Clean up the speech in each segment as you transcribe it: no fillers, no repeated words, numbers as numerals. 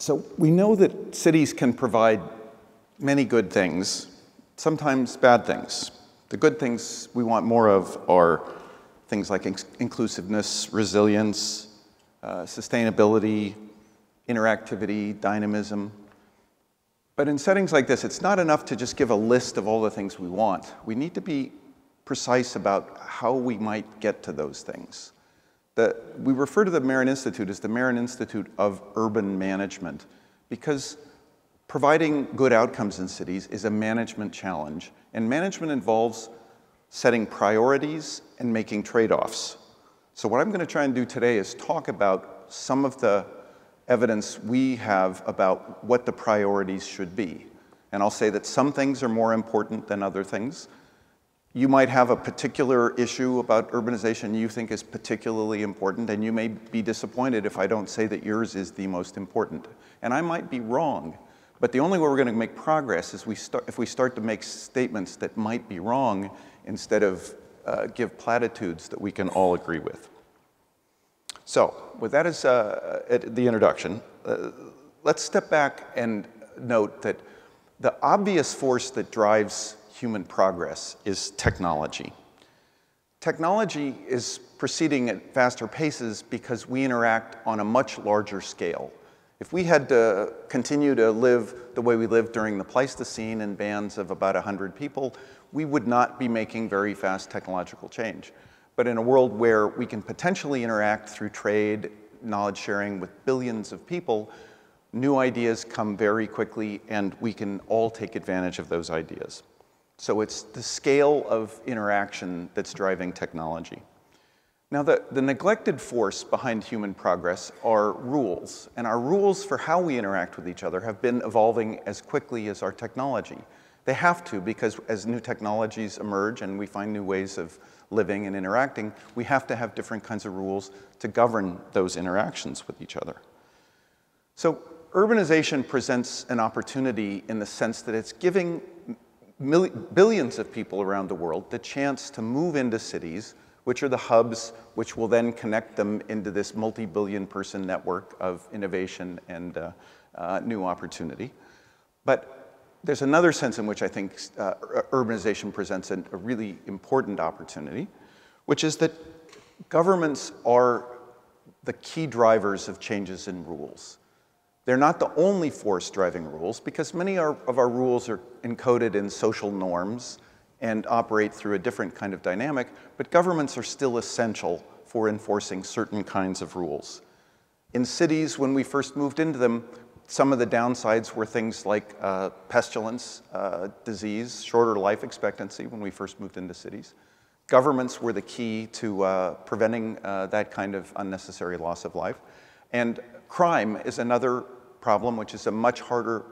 So we know that cities can provide many good things, sometimes bad things. The good things we want more of are things like inclusiveness, resilience, sustainability, interactivity, dynamism. But in settings like this, it's not enough to just give a list of all the things we want. We need to be precise about how we might get to those things. We refer to the Marron Institute as the Marron Institute of Urban Management because providing good outcomes in cities is a management challenge. And management involves setting priorities and making trade-offs. So what I'm going to try and do today is talk about some of the evidence we have about what the priorities should be. And I'll say that some things are more important than other things. You might have a particular issue about urbanization you think is particularly important, and you may be disappointed if I don't say that yours is the most important. And I might be wrong, but the only way we're going to make progress is if we start to make statements that might be wrong instead of give platitudes that we can all agree with. So, with that as the introduction, let's step back and note that the obvious force that drives human progress is technology. Technology is proceeding at faster paces because we interact on a much larger scale. If we had to continue to live the way we lived during the Pleistocene in bands of about 100 people, we would not be making very fast technological change. But in a world where we can potentially interact through trade, knowledge sharing with billions of people, new ideas come very quickly and we can all take advantage of those ideas. So it's the scale of interaction that's driving technology. Now, the neglected force behind human progress are rules. And our rules for how we interact with each other have been evolving as quickly as our technology. They have to, because as new technologies emerge and we find new ways of living and interacting, we have to have different kinds of rules to govern those interactions with each other. So urbanization presents an opportunity in the sense that it's giving billions of people around the world the chance to move into cities, which are the hubs, which will then connect them into this multi-billion person network of innovation and new opportunity. But there's another sense in which I think urbanization presents a really important opportunity, which is that governments are the key drivers of changes in rules. They're not the only force driving rules, because many of our rules are encoded in social norms and operate through a different kind of dynamic, but governments are still essential for enforcing certain kinds of rules. In cities, when we first moved into them, some of the downsides were things like pestilence, disease, shorter life expectancy when we first moved into cities. Governments were the key to preventing that kind of unnecessary loss of life. And crime is another problem, which is a much harder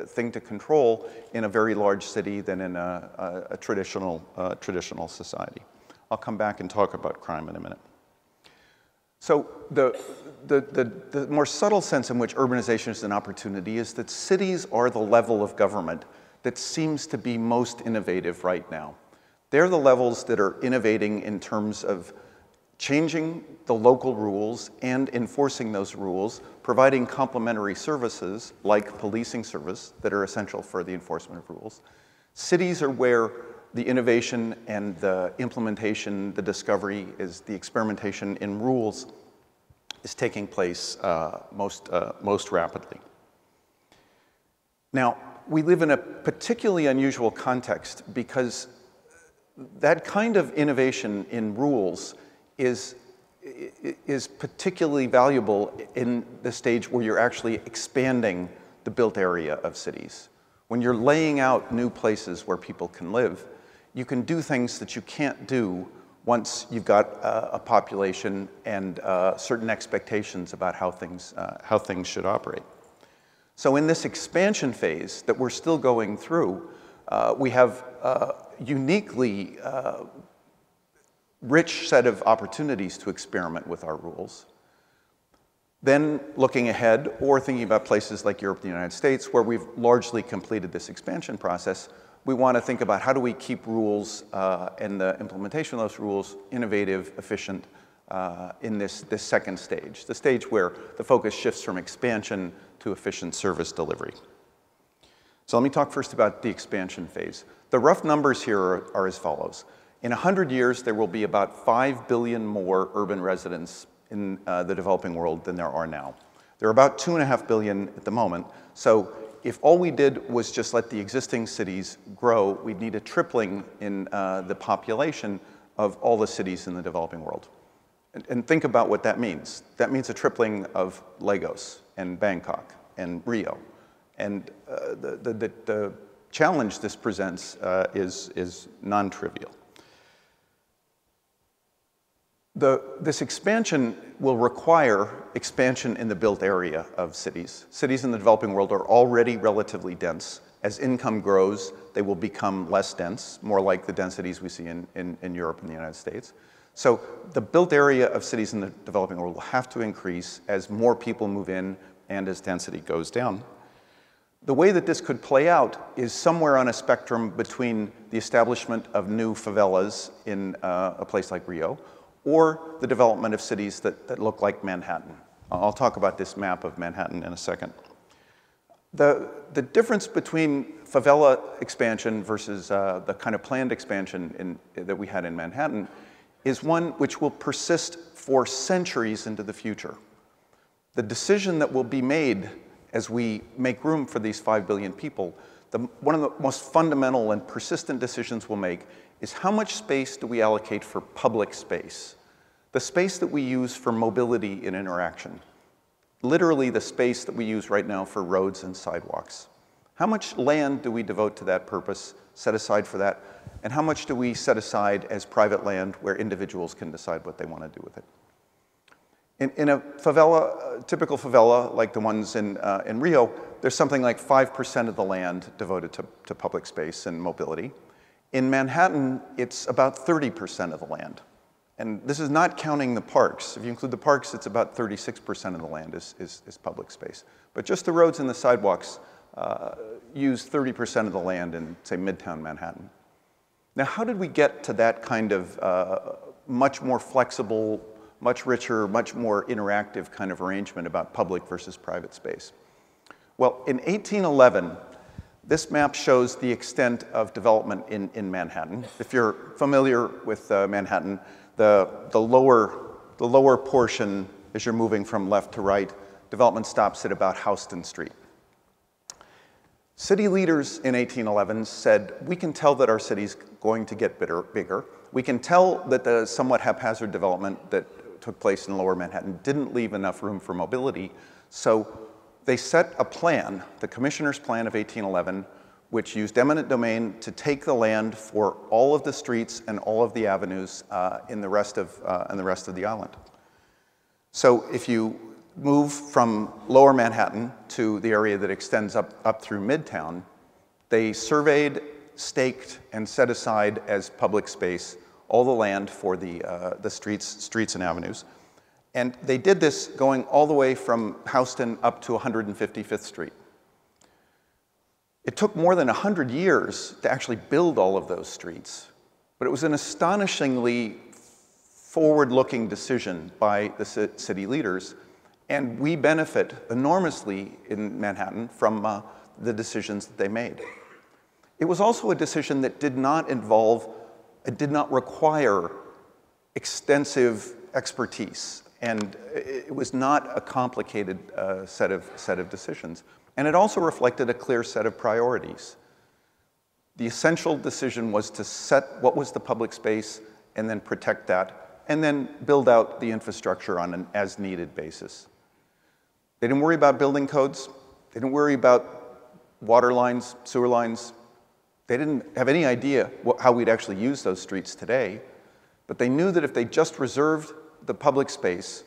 thing to control in a very large city than in a traditional society. I'll come back and talk about crime in a minute. So the more subtle sense in which urbanization is an opportunity is that cities are the level of government that seems to be most innovative right now. They're the levels that are innovating in terms of changing the local rules and enforcing those rules, providing complementary services like policing service that are essential for the enforcement of rules. Cities are where the innovation and the implementation, the discovery, the experimentation in rules is taking place most rapidly. Now, we live in a particularly unusual context because that kind of innovation in rules is particularly valuable in the stage where you're actually expanding the built area of cities. When you're laying out new places where people can live, you can do things that you can't do once you've got a population and certain expectations about how things should operate. So in this expansion phase that we're still going through, we have a uniquely rich set of opportunities to experiment with our rules. Then looking ahead, or thinking about places like Europe and the United States, where we've largely completed this expansion process, we want to think about how do we keep rules and the implementation of those rules innovative, efficient in this second stage, the stage where the focus shifts from expansion to efficient service delivery. So let me talk first about the expansion phase. The rough numbers here are as follows. In 100 years, there will be about 5 billion more urban residents in the developing world than there are now. There are about 2.5 billion at the moment. So if all we did was just let the existing cities grow, we'd need a tripling in the population of all the cities in the developing world. And think about what that means. That means a tripling of Lagos and Bangkok and Rio. And the challenge this presents is non-trivial. This expansion will require expansion in the built area of cities. Cities in the developing world are already relatively dense. As income grows, they will become less dense, more like the densities we see in Europe and the United States. So the built area of cities in the developing world will have to increase as more people move in and as density goes down. The way that this could play out is somewhere on a spectrum between the establishment of new favelas in a place like Rio, or the development of cities that look like Manhattan. I'll talk about this map of Manhattan in a second. The difference between favela expansion versus the kind of planned expansion that we had in Manhattan is one which will persist for centuries into the future. The decision that will be made as we make room for these 5 billion people, one of the most fundamental and persistent decisions we'll make is how much space do we allocate for public space? The space that we use for mobility and interaction. Literally the space that we use right now for roads and sidewalks. How much land do we devote to that purpose, set aside for that? And how much do we set aside as private land where individuals can decide what they want to do with it? In a favela, typical favela like the ones in Rio, there's something like 5% of the land devoted to public space and mobility. In Manhattan, it's about 30% of the land. And this is not counting the parks. If you include the parks, it's about 36% of the land is public space. But just the roads and the sidewalks use 30% of the land in, say, Midtown Manhattan. Now, how did we get to that kind of much more flexible, much richer, much more interactive kind of arrangement about public versus private space? Well, in 1811, this map shows the extent of development in Manhattan. If you're familiar with Manhattan, the lower portion, as you're moving from left to right, development stops at about Houston Street. City leaders in 1811 said, we can tell that our city's going to get bigger. We can tell that the somewhat haphazard development that took place in lower Manhattan didn't leave enough room for mobility. So they set a plan, the Commissioner's Plan of 1811, which used eminent domain to take the land for all of the streets and all of the avenues in the rest of the island. So if you move from lower Manhattan to the area that extends up through Midtown, they surveyed, staked, and set aside as public space all the land for the streets and avenues. And they did this going all the way from Houston up to 155th Street. It took more than 100 years to actually build all of those streets, but it was an astonishingly forward-looking decision by the city leaders, and we benefit enormously in Manhattan from the decisions that they made. It was also a decision that did not require extensive expertise, and it was not a complicated set of decisions. And it also reflected a clear set of priorities. The essential decision was to set what was the public space and then protect that, and then build out the infrastructure on an as-needed basis. They didn't worry about building codes. They didn't worry about water lines, sewer lines. They didn't have any idea how we'd actually use those streets today, but they knew that if they just reserved the public space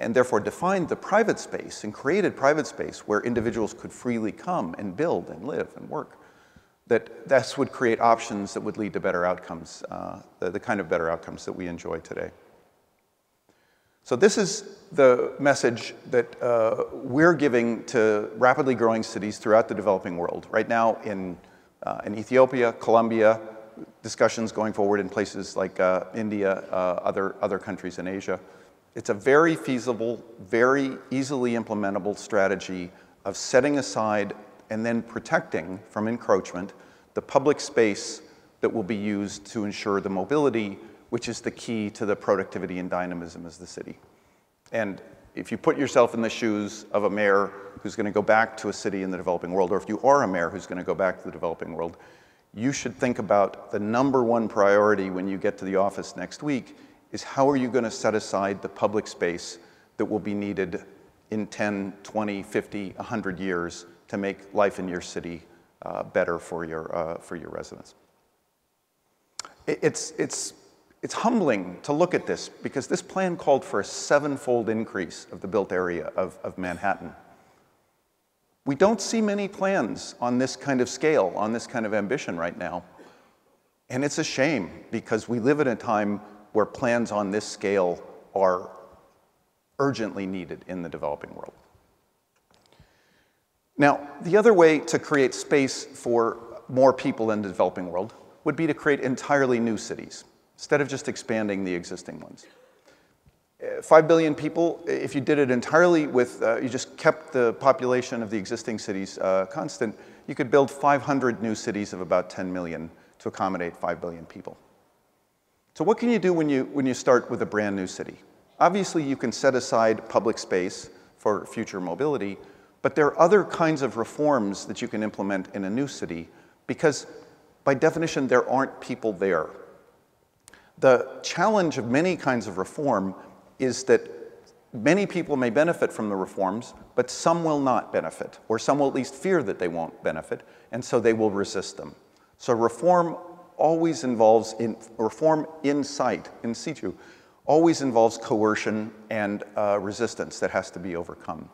and therefore defined the private space and created private space where individuals could freely come and build and live and work, that would create options that would lead to better outcomes, the kind of better outcomes that we enjoy today. So this is the message that we're giving to rapidly growing cities throughout the developing world. Right now in Ethiopia, Colombia, discussions going forward in places like India, other countries in Asia. It's a very feasible, very easily implementable strategy of setting aside and then protecting from encroachment the public space that will be used to ensure the mobility, which is the key to the productivity and dynamism of the city. And if you put yourself in the shoes of a mayor who's going to go back to a city in the developing world, or if you are a mayor who's going to go back to the developing world, you should think about the #1 priority when you get to the office next week is how are you going to set aside the public space that will be needed in 10, 20, 50, 100 years to make life in your city better for your residents. It's humbling to look at this because this plan called for a 7-fold increase of the built area of Manhattan. We don't see many plans on this kind of scale, on this kind of ambition right now. And it's a shame because we live in a time where plans on this scale are urgently needed in the developing world. Now, the other way to create space for more people in the developing world would be to create entirely new cities, instead of just expanding the existing ones. 5 billion people, if you did it entirely with, you just kept the population of the existing cities constant, you could build 500 new cities of about 10 million to accommodate 5 billion people. So what can you do when you start with a brand new city? Obviously, you can set aside public space for future mobility, but there are other kinds of reforms that you can implement in a new city because, by definition, there aren't people there. The challenge of many kinds of reform is that many people may benefit from the reforms, but some will not benefit, or some will at least fear that they won't benefit, and so they will resist them. So reform always involves, reform in situ, always involves coercion and resistance that has to be overcome.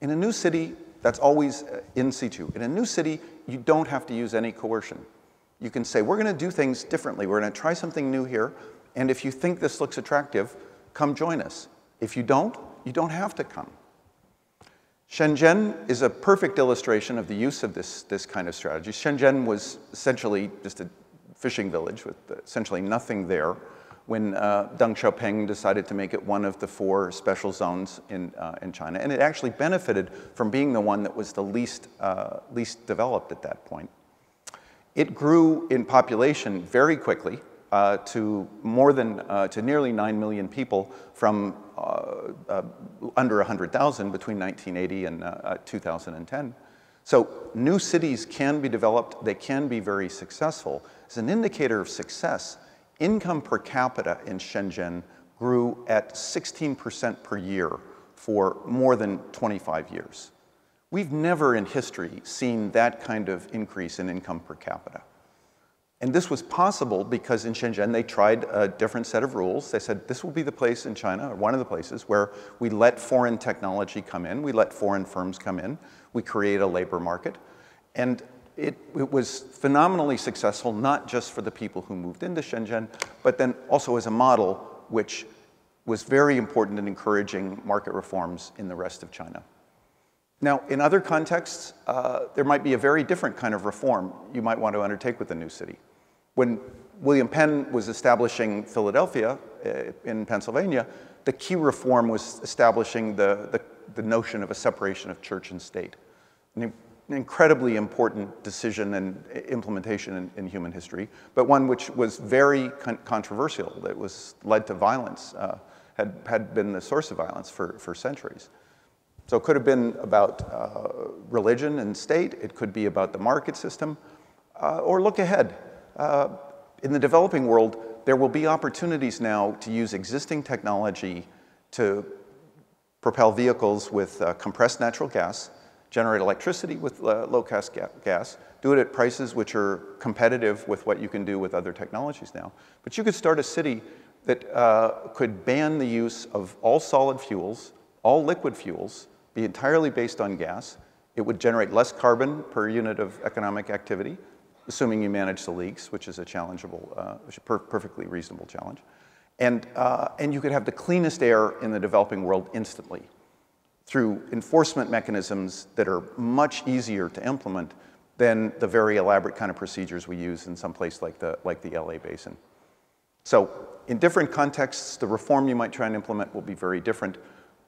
In a new city, that's always in situ. In a new city, you don't have to use any coercion. You can say, we're going to do things differently. We're going to try something new here, and if you think this looks attractive, come join us. If you don't have to come. Shenzhen is a perfect illustration of the use of this kind of strategy. Shenzhen was essentially just a fishing village with essentially nothing there when Deng Xiaoping decided to make it one of the 4 special zones in China. And it actually benefited from being the one that was the least developed at that point. It grew in population very quickly to nearly 9 million people from under 100,000 between 1980 and 2010. So new cities can be developed, they can be very successful. As an indicator of success, income per capita in Shenzhen grew at 16% per year for more than 25 years. We've never in history seen that kind of increase in income per capita. And this was possible because in Shenzhen they tried a different set of rules. They said this will be the place in China, or one of the places, where we let foreign technology come in, we let foreign firms come in, we create a labor market. And it was phenomenally successful, not just for the people who moved into Shenzhen, but then also as a model which was very important in encouraging market reforms in the rest of China. Now, in other contexts, there might be a very different kind of reform you might want to undertake with a new city. When William Penn was establishing Philadelphia in Pennsylvania, the key reform was establishing the notion of a separation of church and state. An incredibly important decision and implementation in human history, but one which was very controversial, that was led to violence, had been the source of violence for centuries. So it could have been about religion and state, it could be about the market system, or look ahead. In the developing world, there will be opportunities now to use existing technology to propel vehicles with compressed natural gas, generate electricity with low-cost gas, do it at prices which are competitive with what you can do with other technologies now. But you could start a city that could ban the use of all solid fuels, all liquid fuels, be entirely based on gas. It would generate less carbon per unit of economic activity, assuming you manage the leaks, which is a perfectly reasonable challenge. And you could have the cleanest air in the developing world instantly through enforcement mechanisms that are much easier to implement than the very elaborate kind of procedures we use in some place like the LA Basin. So in different contexts, the reform you might try and implement will be very different.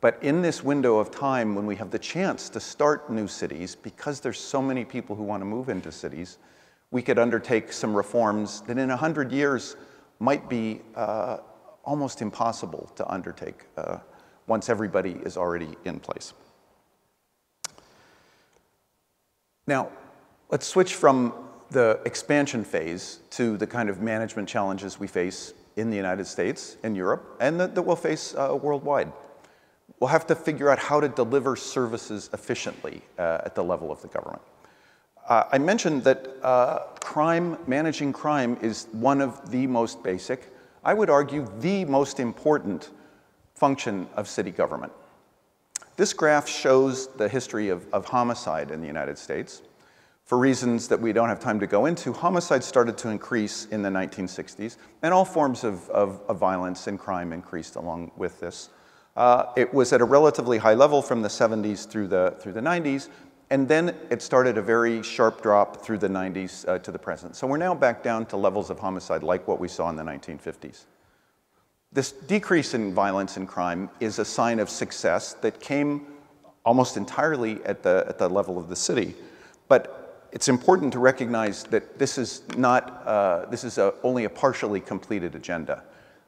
But in this window of time, when we have the chance to start new cities, because there's so many people who want to move into cities, we could undertake some reforms that in 100 years might be almost impossible to undertake once everybody is already in place. Now, let's switch from the expansion phase to the kind of management challenges we face in the United States and Europe, and that we'll face worldwide. We'll have to figure out how to deliver services efficiently at the level of the government. I mentioned that managing crime is one of the most basic, I would argue the most important function of city government. This graph shows the history of homicide in the United States. For reasons that we don't have time to go into, homicide started to increase in the 1960s, and all forms of violence and crime increased along with this. It was at a relatively high level from the 70s through the 90s, and then it started a very sharp drop through the 90s to the present. So we're now back down to levels of homicide like what we saw in the 1950s. This decrease in violence and crime is a sign of success that came almost entirely at the level of the city. But it's important to recognize that this is not, only a partially completed agenda.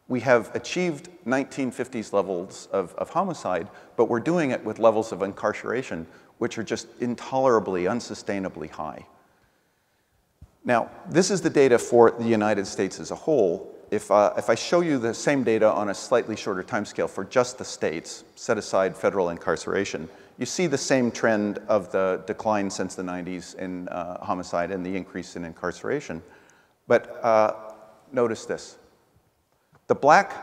We have achieved 1950s levels of homicide, but we're doing it with levels of incarceration which are just intolerably, unsustainably high. Now, this is the data for the United States as a whole. If I show you the same data on a slightly shorter timescale for just the states, set aside federal incarceration, you see the same trend of the decline since the 90s in homicide and the increase in incarceration. But notice this. The black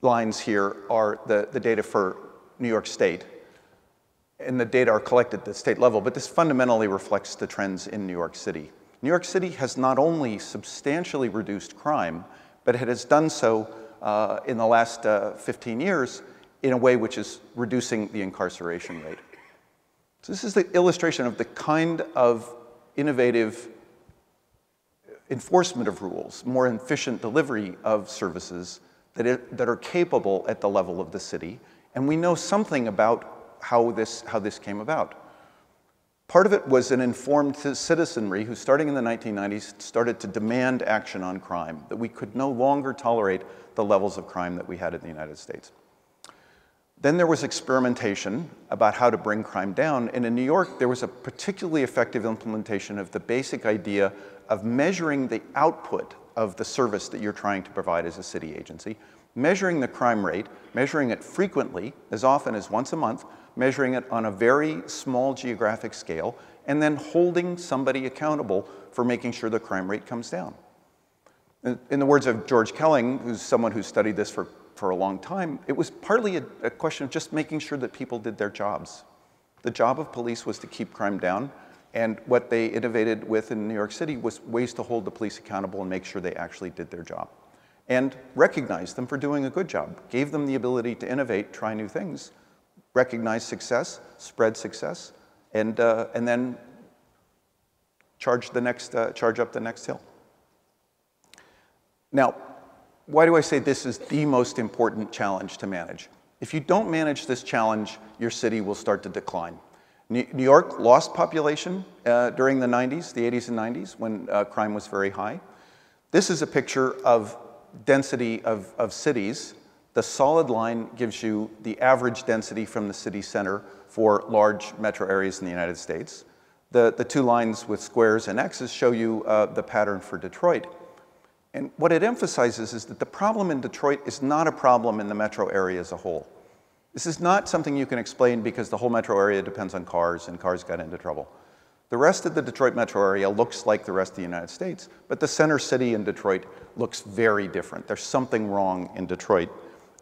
lines here are the data for New York State, and the data are collected at the state level, but this fundamentally reflects the trends in New York City. New York City has not only substantially reduced crime, but it has done so in the last 15 years in a way which is reducing the incarceration rate. So this is the illustration of the kind of innovative enforcement of rules, more efficient delivery of services that are capable at the level of the city. And we know something about how this came about. Part of it was an informed citizenry who, starting in the 1990s, started to demand action on crime, that we could no longer tolerate the levels of crime that we had in the United States. Then there was experimentation about how to bring crime down, and in New York, there was a particularly effective implementation of the basic idea of measuring the output of the service that you're trying to provide as a city agency, measuring the crime rate, measuring it frequently, as often as once a month, measuring it on a very small geographic scale, and then holding somebody accountable for making sure the crime rate comes down. In the words of George Kelling, who's someone who studied this for a long time, it was partly a question of just making sure that people did their jobs. The job of police was to keep crime down, and what they innovated with in New York City was ways to hold the police accountable and make sure they actually did their job. And recognized them for doing a good job, gave them the ability to innovate, try new things, recognize success, spread success, and then charge up the next hill. Now, why do I say this is the most important challenge to manage? If you don't manage this challenge, your city will start to decline. New York lost population during the 90s, the 80s and 90s, when crime was very high. This is a picture of density of cities. The solid line gives you the average density from the city center for large metro areas in the United States. The two lines with squares and X's show you the pattern for Detroit. And what it emphasizes is that the problem in Detroit is not a problem in the metro area as a whole. This is not something you can explain because the whole metro area depends on cars and cars got into trouble. The rest of the Detroit metro area looks like the rest of the United States, but the center city in Detroit looks very different. There's something wrong in Detroit,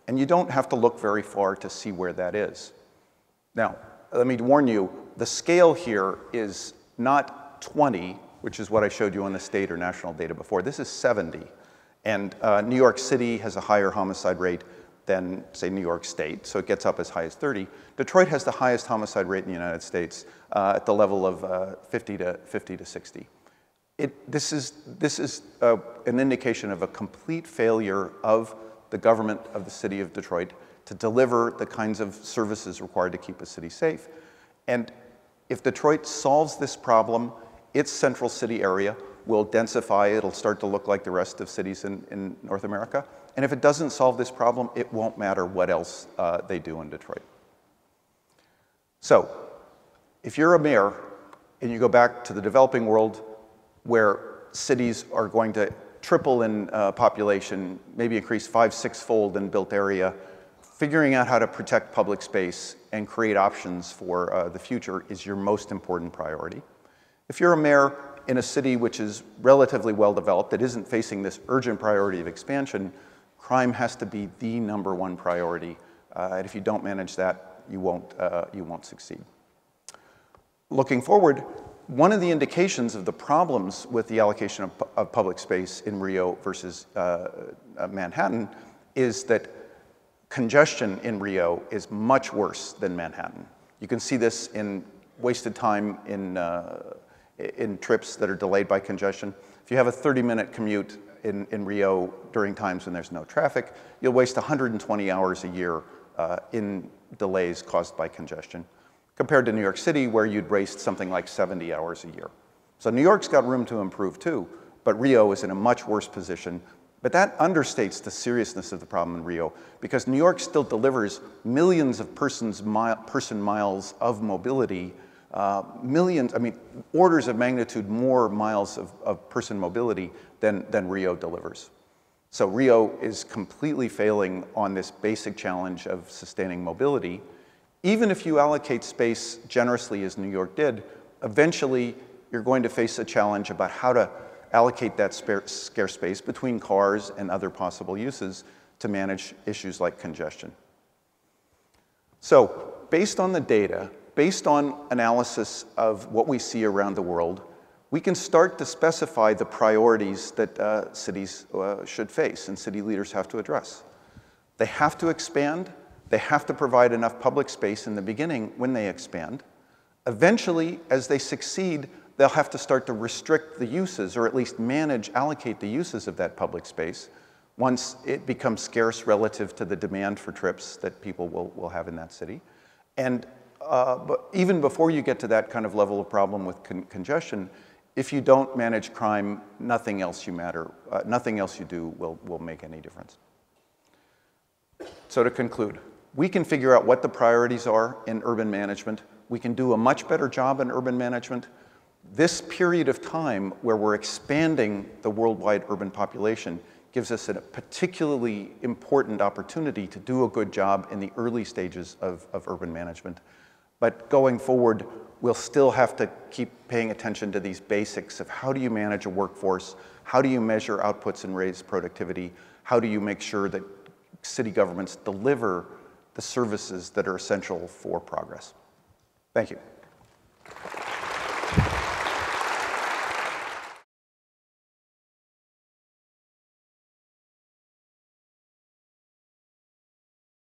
and you don't have to look very far to see where that is. Now, let me warn you, the scale here is not 20, which is what I showed you on the state or national data before. This is 70. And New York City has a higher homicide rate than, say, New York State, so it gets up as high as 30. Detroit has the highest homicide rate in the United States at the level of 50 to 60. This is an indication of a complete failure of the government of the city of Detroit to deliver the kinds of services required to keep a city safe. And if Detroit solves this problem, its central city area will densify. It'll start to look like the rest of cities in North America. And if it doesn't solve this problem, it won't matter what else they do in Detroit. So if you're a mayor and you go back to the developing world where cities are going to triple in population, maybe increase 5- 6-fold in built area, figuring out how to protect public space and create options for the future is your most important priority. If you're a mayor in a city which is relatively well developed, that isn't facing this urgent priority of expansion, crime has to be the #1 priority. And if you don't manage that, you won't succeed. Looking forward, one of the indications of the problems with the allocation of public space in Rio versus Manhattan is that congestion in Rio is much worse than Manhattan. You can see this in wasted time in trips that are delayed by congestion. If you have a 30-minute commute in Rio during times when there's no traffic, you'll waste 120 hours a year in delays caused by congestion, compared to New York City, where you'd waste something like 70 hours a year. So New York's got room to improve too, but Rio is in a much worse position. But that understates the seriousness of the problem in Rio, because New York still delivers millions of person miles of mobility, millions, I mean, orders of magnitude more miles of person mobility than Rio delivers. So Rio is completely failing on this basic challenge of sustaining mobility. Even if you allocate space generously, as New York did, eventually you're going to face a challenge about how to allocate that scarce space between cars and other possible uses to manage issues like congestion. So based on the data, based on analysis of what we see around the world, we can start to specify the priorities that cities should face and city leaders have to address. They have to expand. They have to provide enough public space in the beginning when they expand. Eventually, as they succeed, they'll have to start to restrict the uses, or at least allocate the uses of that public space once it becomes scarce relative to the demand for trips that people will have in that city. And but even before you get to that kind of level of problem with congestion, if you don't manage crime, nothing else you do will make any difference. So to conclude, we can figure out what the priorities are in urban management. We can do a much better job in urban management. This period of time where we're expanding the worldwide urban population gives us a particularly important opportunity to do a good job in the early stages of urban management. But going forward, we'll still have to keep paying attention to these basics of how do you manage a workforce, how do you measure outputs and raise productivity, how do you make sure that city governments deliver the services that are essential for progress. Thank you.